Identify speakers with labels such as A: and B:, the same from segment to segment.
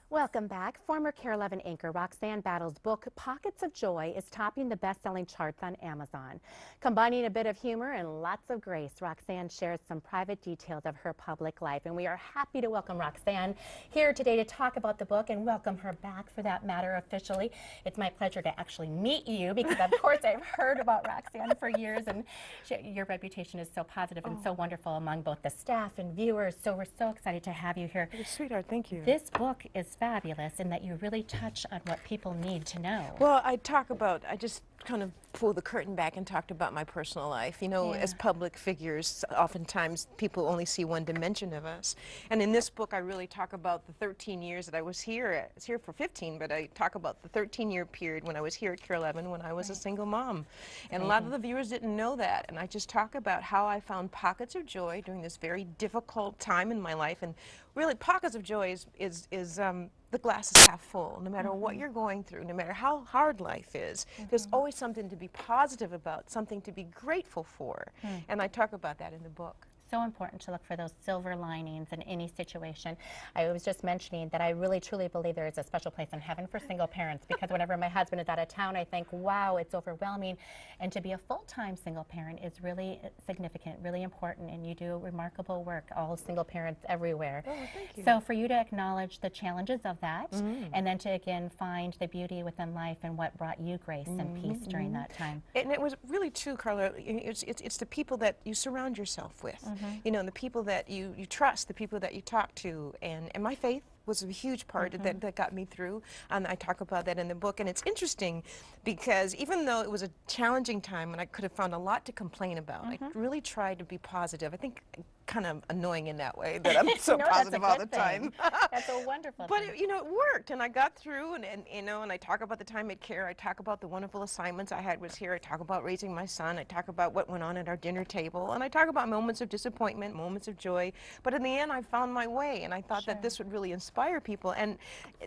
A: Welcome back. Former KARE11 anchor Roxane Battle's book, Pockets of Joy, is topping the best-selling charts on Amazon. Combining a bit of humor and lots of grace, Roxane shares some private details of her public life. And we are happy to welcome Roxane here today to talk about the book and welcome her back, for that matter, officially. It's my pleasure to actually meet you because, of course, I've heard about Roxane for years, and your reputation is so positive and so wonderful among both the staff and viewers. So we're so excited to have you here.
B: Oh, sweetheart, thank you.
A: This book is fabulous in that you really touch on what people need to know.
B: Well, I just kind of pulled the curtain back and talked about my personal life. You know, as public figures, oftentimes people only see one dimension of us. And in this book, I really talk about the 13 years that I was here. I was here for 15, but I talk about the 13-year period when I was here at KARE11 when I was a single mom. And a lot of the viewers didn't know that. And I just talk about how I found pockets of joy during this very difficult time in my life. And really, pockets of joy is the glass is half full. No matter what you're going through, no matter how hard life is, there's always something to be positive about, something to be grateful for. And I talk about that in the book.
A: So important to look for those silver linings in any situation. I was just mentioning that I really truly believe there is a special place in heaven for single parents, because whenever my husband is out of town, I think, wow, it's overwhelming. And to be a full-time single parent is really significant, really important, and you do remarkable work, all single parents everywhere.
B: Oh, thank you.
A: So for you to acknowledge the challenges of that, and then to again find the beauty within life and what brought you grace and peace during that time.
B: And it was really true, Karla. It's the people that you surround yourself with. You know, the people that you trust, the people that you talk to, and my faith was a huge part that got me through, and I talk about that in the book. And it's interesting because even though it was a challenging time and I could have found a lot to complain about, I really tried to be positive. I think kind of annoying in that way that I'm so positive all the time.
A: That's a wonderful
B: But
A: thing.
B: you know, it worked, and I got through, and you know, and I talk about the time at KARE. I talk about the wonderful assignments I had was here. I talk about raising my son. I talk about what went on at our dinner table, and I talk about moments of disappointment, moments of joy. But in the end, I found my way, and I thought that this would really inspire people. And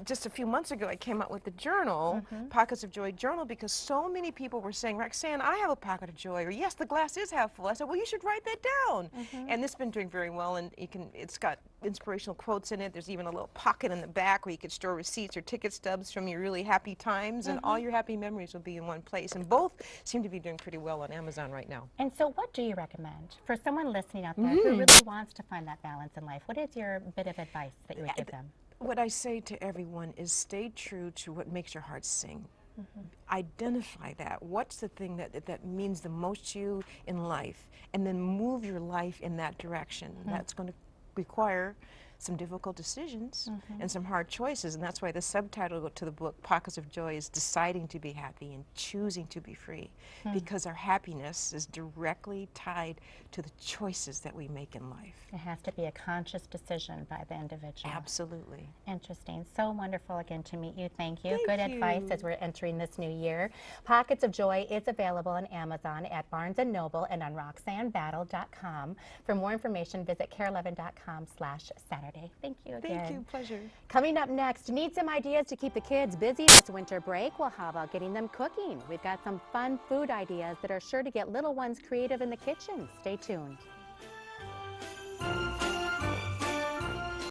B: just a few months ago, I came out with the journal, Pockets of Joy Journal, because so many people were saying, Roxane, I have a pocket of joy, or yes, the glass is half full. I said, well, you should write that down. And it's been doing very well, and it's got inspirational quotes in it. There's even a little pocket in the back where you could store receipts or ticket stubs from your really happy times, and all your happy memories will be in one place. And both seem to be doing pretty well on Amazon right now.
A: And so what do you recommend for someone listening out there who really wants to find that balance in life? What is your bit of advice that you would give them?
B: What I say to everyone is stay true to what makes your heart sing. Identify that. What's the thing that means the most to you in life? And then move your life in that direction. That's going to require some difficult decisions and some hard choices, and that's why the subtitle to the book, Pockets of Joy, is deciding to be happy and choosing to be free, because our happiness is directly tied to the choices that we make in life.
A: It has to be a conscious decision by the individual.
B: Absolutely.
A: Interesting. So wonderful again to meet you. Thank you.
B: Thank
A: Good
B: you.
A: advice as we're entering this new year. Pockets of Joy is available on Amazon, at Barnes & Noble, and on RoxaneBattle.com. For more information, visit KARE11.com/Saturday. Thank you again.
B: Thank you. Pleasure.
A: Coming up next, need some ideas to keep the kids busy this winter break? Well, how about getting them cooking? We've got some fun food ideas that are sure to get little ones creative in the kitchen. Stay tuned.